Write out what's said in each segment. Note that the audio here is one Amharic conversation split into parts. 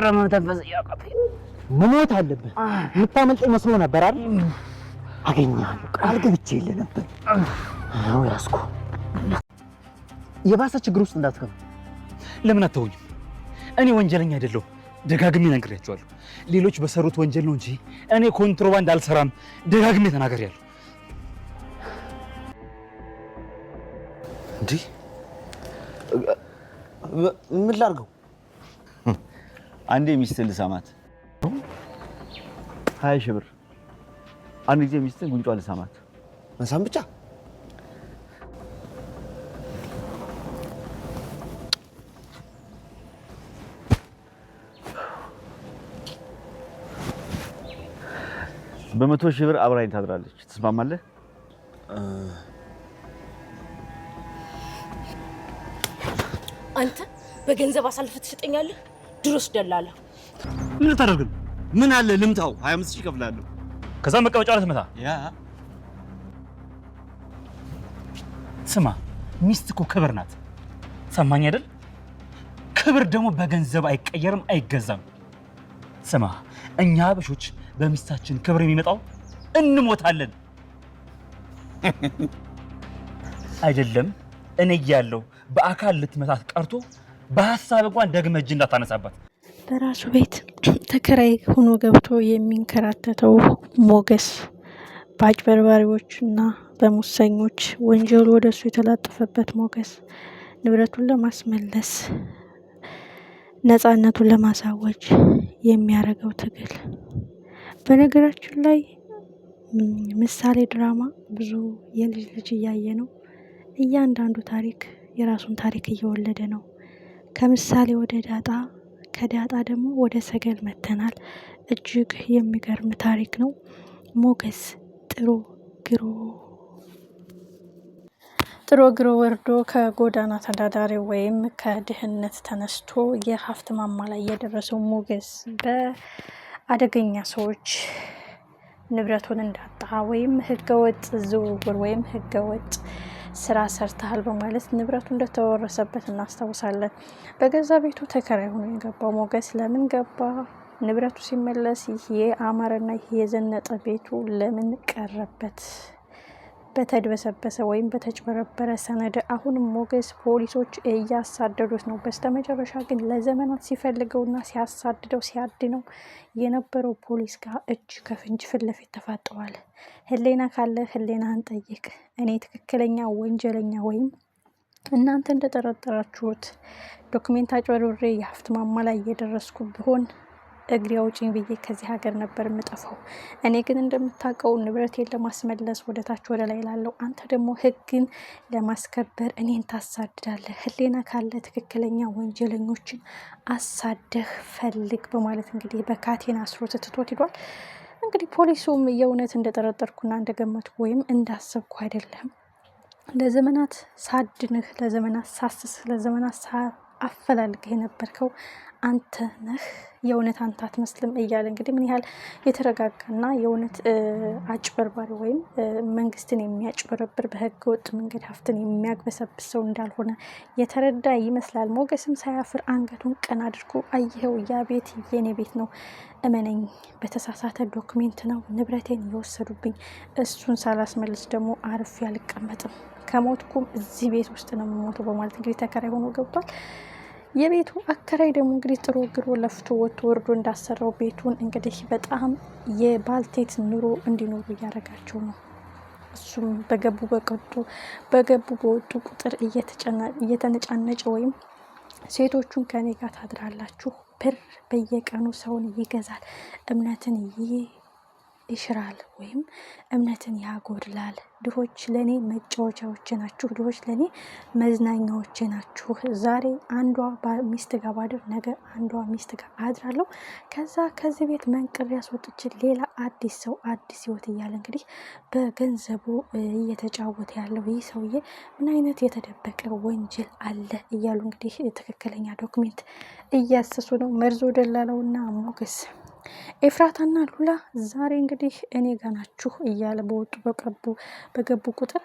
ረመተንፈስ ያቃተኝ መሞት አለብህ። የምታመልጠኝ መስሎ ነበር አይደል? አገኘሃለሁ። ቃል ገብቼልህ ነበር። አዎ ያስኩ። የባሰ ችግር ውስጥ እንዳትገባ። ለምን አትተውኝም? እኔ ወንጀለኛ አይደለሁም። ደጋግሜ ነግሬያቸዋለሁ። ሌሎች በሰሩት ወንጀል ነው እንጂ እኔ ኮንትሮባንድ አልሰራም። ደጋግሜ ተናግሬያለሁ። እንዴ ምን ላድርገው? አንዴ ሚስትህን ልሳማት 20 ሺህ ብር። አንድ ጊዜ ሚስትህን ጉንጯን ልሳማት። መሳም ብቻ? በ100 ሺህ ብር አብራኝ ታድራለች። ትስማማለህ? አንተ በገንዘብ አሳልፈህ ትሰጠኛለህ? ድሮስ ደላላ ምን ልታደርግ ነው? ምን አለ ልምታው? 25 ሺህ እከፍላለሁ። ከዛ መቀበጫው ላይ ትመታ። ስማ፣ ሚስት እኮ ክብር ናት። ሰማኝ አይደል? ክብር ደግሞ በገንዘብ አይቀየርም፣ አይገዛም። ስማ፣ እኛ አበሾች በሚስታችን ክብር የሚመጣው እንሞታለን። አይደለም እኔ እያለሁ በአካል ልትመታት ቀርቶ በሐሳብ እንኳን ደግመህ እጅ እንዳታነሳባት። በራሱ ቤት ተከራይ ሆኖ ገብቶ የሚንከራተተው ሞገስ በአጭበርባሪዎችና በሙሰኞች ወንጀሉ ወደሱ የተላጠፈበት ሞገስ ንብረቱን ለማስመለስ ነፃነቱን ለማሳወጅ የሚያደርገው ትግል። በነገራችን ላይ ምሳሌ ድራማ ብዙ የልጅ ልጅ እያየ ነው። እያንዳንዱ ታሪክ የራሱን ታሪክ እየወለደ ነው። ከምሳሌ ወደ ዳጣ፣ ከዳጣ ደግሞ ወደ ሰገል መተናል። እጅግ የሚገርም ታሪክ ነው። ሞገስ ጥሮ ግሮ ወርዶ ከጎዳና ተዳዳሪ ወይም ከድህነት ተነስቶ የሀብት ማማ ላይ የደረሰው ሞገስ በአደገኛ ሰዎች ንብረቱን እንዳጣ ወይም ህገወጥ ዝውውር ወይም ህገወጥ ስራ ሰርተሃል በማለት ንብረቱ እንደተወረሰበት እናስታውሳለን። በገዛ ቤቱ ተከራይ ሆኖ የገባው ሞገስ ለምን ገባ? ንብረቱ ሲመለስ ይህ የአማረና ይህ የዘነጠ ቤቱ ለምን ቀረበት? በተድበሰበሰ ወይም በተጭበረበረ ሰነድ አሁንም ሞገስ ፖሊሶች እያሳደዱት ነው። በስተመጨረሻ ግን ለዘመናት ሲፈልገውና ሲያሳድደው ሲያድነው የነበረው ፖሊስ ጋር እጅ ከፍንጅ ፊት ለፊት ተፋጠዋል። ህሌና ካለ ህሌናህን ጠይቅ። እኔ ትክክለኛ ወንጀለኛ ወይም እናንተ እንደጠረጠራችሁት ዶክሜንት አጭበርብሬ የሀብት ማማ ላይ እየደረስኩ ቢሆን እግሬ አውጪኝ ብዬ ከዚህ ሀገር ነበር የምጠፋው። እኔ ግን እንደምታውቀው ንብረቴን ለማስመለስ ወደ ታች ወደ ላይ ላለው፣ አንተ ደግሞ ህግን ለማስከበር እኔን ታሳድዳለህ። ህሌና ካለ ትክክለኛ ወንጀለኞችን አሳደህ ፈልግ በማለት እንግዲህ በካቴና አስሮ ትቶት ሂዷል። እንግዲህ ፖሊሱም የእውነት እንደጠረጠርኩና እንደገመትኩ ወይም እንዳሰብኩ አይደለም፣ ለዘመናት ሳድንህ፣ ለዘመናት ሳስስ፣ ለዘመናት አፈላልገህ የነበርከው አንተ ነህ፣ የእውነት አንተ አትመስልም እያለ እንግዲህ ምን ያህል የተረጋጋና የእውነት አጭበርባሪ ወይም መንግስትን የሚያጭበረብር በህገ ወጥ መንገድ ሀብትን የሚያግበሰብስ ሰው እንዳልሆነ የተረዳ ይመስላል። ሞገስም ሳያፍር አንገቱን ቀና አድርጎ አየኸው፣ ያ ቤት የኔ ቤት ነው፣ እመነኝ፣ በተሳሳተ ዶክሜንት ነው ንብረቴን የወሰዱብኝ፣ እሱን ሳላስመልስ ደግሞ አርፌ አልቀመጥም፣ ከሞትኩም እዚህ ቤት ውስጥ ነው የምሞተው በማለት እንግዲህ ተከራይ ሆኖ ገብቷል። የቤቱ አከራይ ደግሞ እንግዲህ ጥሮ ግሮ ለፍቶ ወጥቶ ወርዶ እንዳሰራው ቤቱን እንግዲህ በጣም የባልቴት ኑሮ እንዲኖሩ እያደረጋቸው ነው። እሱም በገቡ በወጡ ቁጥር እየተነጫነጨ ወይም ሴቶቹን ከኔ ጋር ታድራላችሁ፣ ብር በየቀኑ ሰውን ይገዛል፣ እምነትን ይሽራል ወይም እምነትን ያጎድላል። ድሆች ለኔ መጫወቻዎች ናችሁ፣ ድሆች ለኔ መዝናኛዎች ናችሁ። ዛሬ አንዷ ሚስት ጋር ባድር፣ ነገ አንዷ ሚስት ጋር አድራለሁ። ከዚህ ቤት መንቅር ያስወጥች ሌላ አዲስ ሰው አዲስ ህይወት እያለ እንግዲህ በገንዘቡ እየተጫወተ ያለው ይህ ሰውዬ ምን አይነት የተደበቀ ወንጀል አለ እያሉ እንግዲህ ትክክለኛ ዶክሜንት እያሰሱ ነው። መርዞ ደላለውና ሞገስ ኤፍራታና ሉላ ዛሬ እንግዲህ እኔ ጋ ናችሁ እያለ በገቡ ቁጥር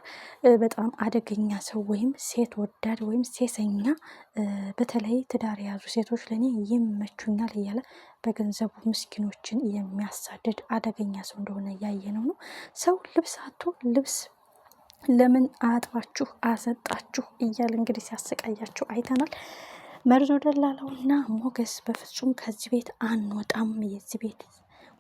በጣም አደገኛ ሰው ወይም ሴት ወዳድ ወይም ሴሰኛ፣ በተለይ ትዳር የያዙ ሴቶች ለእኔ ይመቹኛል እያለ በገንዘቡ ምስኪኖችን የሚያሳድድ አደገኛ ሰው እንደሆነ እያየነው ነው። ሰው ልብስ አቶ ልብስ ለምን አጥባችሁ አሰጣችሁ እያለ እንግዲህ ሲያሰቃያቸው አይተናል። መርዞ ደላላውና ሞገስ በፍጹም ከዚህ ቤት አንወጣም፣ የዚህ ቤት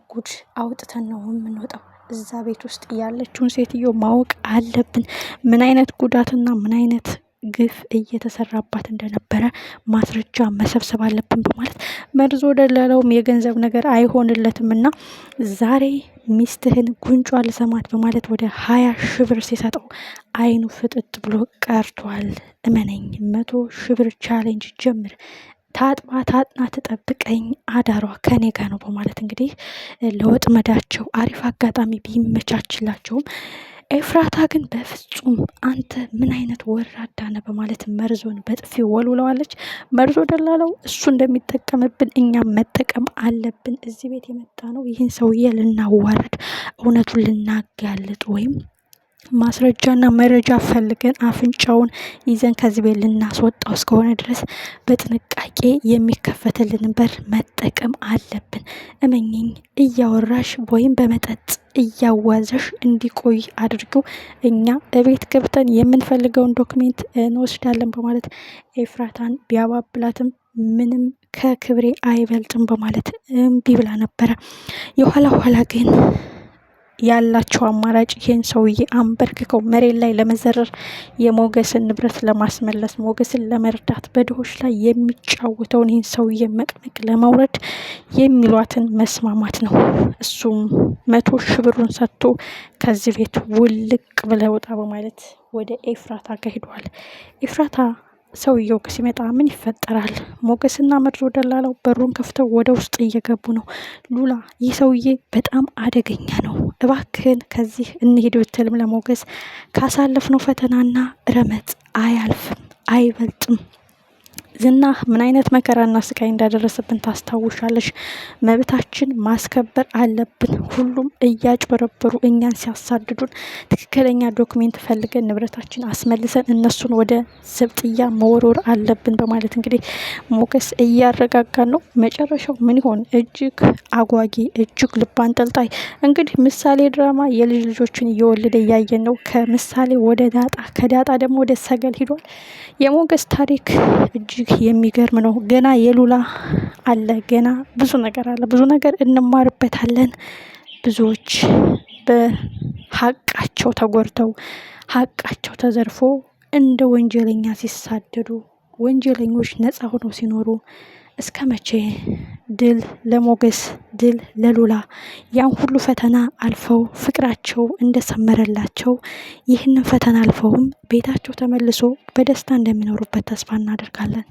ጉድ አውጥተን ነው የምንወጣው፣ እዛ ቤት ውስጥ ያለችውን ሴትዮ ማወቅ አለብን፣ ምን አይነት ጉዳትና ምን አይነት ግፍ እየተሰራባት እንደነበረ ማስረጃ መሰብሰብ አለብን በማለት መርዞ ደላላውም የገንዘብ ነገር አይሆንለትም እና ዛሬ ሚስትህን ጉንጯ ልሰማት በማለት ወደ 20 ሺህ ብር ሲሰጠው አይኑ ፍጥጥ ብሎ ቀርቷል። እመነኝ 100 ሺህ ብር ቻሌንጅ ጀምር፣ ታጥባ ታጥና ትጠብቀኝ፣ አዳሯ ከኔ ጋር ነው በማለት እንግዲህ ለወጥመዳቸው አሪፍ አጋጣሚ ቢመቻችላቸውም ኤፍራታ ግን በፍጹም አንተ ምን አይነት ወራዳ ነህ በማለት መርዞን በጥፊ ወልውለዋለች። መርዞ ደላላው እሱ እንደሚጠቀምብን እኛም መጠቀም አለብን። እዚህ ቤት የመጣ ነው ይህን ሰውዬ ልናዋርድ፣ እውነቱን ልናጋልጥ ወይም ማስረጃና መረጃ ፈልገን አፍንጫውን ይዘን ከዚህ ቤት ልናስወጣው እስከሆነ ድረስ በጥንቃቄ የሚከፈትልን በር መጠቀም አለብን። እመኝኝ፣ እያወራሽ ወይም በመጠጥ እያዋዘሽ እንዲቆይ አድርገው፣ እኛ እቤት ገብተን የምንፈልገውን ዶክሜንት እንወስዳለን በማለት ኤፍራታን ቢያባብላትም ምንም ከክብሬ አይበልጥም በማለት እምቢ ብላ ነበረ። የኋላ ኋላ ግን ያላቸው አማራጭ ይህን ሰውዬ አንበርክከው መሬት ላይ ለመዘረር፣ የሞገስን ንብረት ለማስመለስ፣ ሞገስን ለመርዳት፣ በድሆች ላይ የሚጫወተውን ይህን ሰውዬ መቅመቅ ለማውረድ የሚሏትን መስማማት ነው። እሱም 100 ሺህ ብሩን ሰጥቶ ከዚህ ቤት ውልቅ ብለህ ውጣ በማለት ወደ ኤፍራታ ጋር ኤፍራታ ሰውየው ሲመጣ ምን ይፈጠራል? ሞገስና መርዞ ደላላው በሩን ከፍተው ወደ ውስጥ እየገቡ ነው። ሉላ ይህ ሰውዬ በጣም አደገኛ ነው፣ እባክህን ከዚህ እንሂድ ብትልም ለሞገስ ካሳለፍነው ፈተናና ረመጥ አያልፍም አይበልጥም። ዝና ምን አይነት መከራና ስቃይ እንዳደረሰብን ታስታውሻለሽ? መብታችን ማስከበር አለብን። ሁሉም እያጭበረበሩ እኛን ሲያሳድዱን ትክክለኛ ዶክሜንት ፈልገን ንብረታችን አስመልሰን እነሱን ወደ ዘብጥያ መወርወር አለብን በማለት እንግዲህ ሞገስ እያረጋጋን ነው። መጨረሻው ምን ይሆን? እጅግ አጓጊ፣ እጅግ ልብ አንጠልጣይ። እንግዲህ ምሳሌ ድራማ የልጅ ልጆችን እየወለደ እያየን ነው። ከምሳሌ ወደ ዳጣ፣ ከዳጣ ደግሞ ወደ ሰገል ሂዷል። የሞገስ ታሪክ እጅግ የሚገርም ነው። ገና የሉላ አለ፣ ገና ብዙ ነገር አለ፣ ብዙ ነገር እንማርበታለን። ብዙዎች በሀቃቸው ተጎድተው ሀቃቸው ተዘርፎ እንደ ወንጀለኛ ሲሳደዱ፣ ወንጀለኞች ነፃ ሆነው ሲኖሩ እስከ መቼ? ድል ለሞገስ፣ ድል ለሉላ። ያን ሁሉ ፈተና አልፈው ፍቅራቸው እንደሰመረላቸው ይህንን ፈተና አልፈውም ቤታቸው ተመልሶ በደስታ እንደሚኖሩበት ተስፋ እናደርጋለን።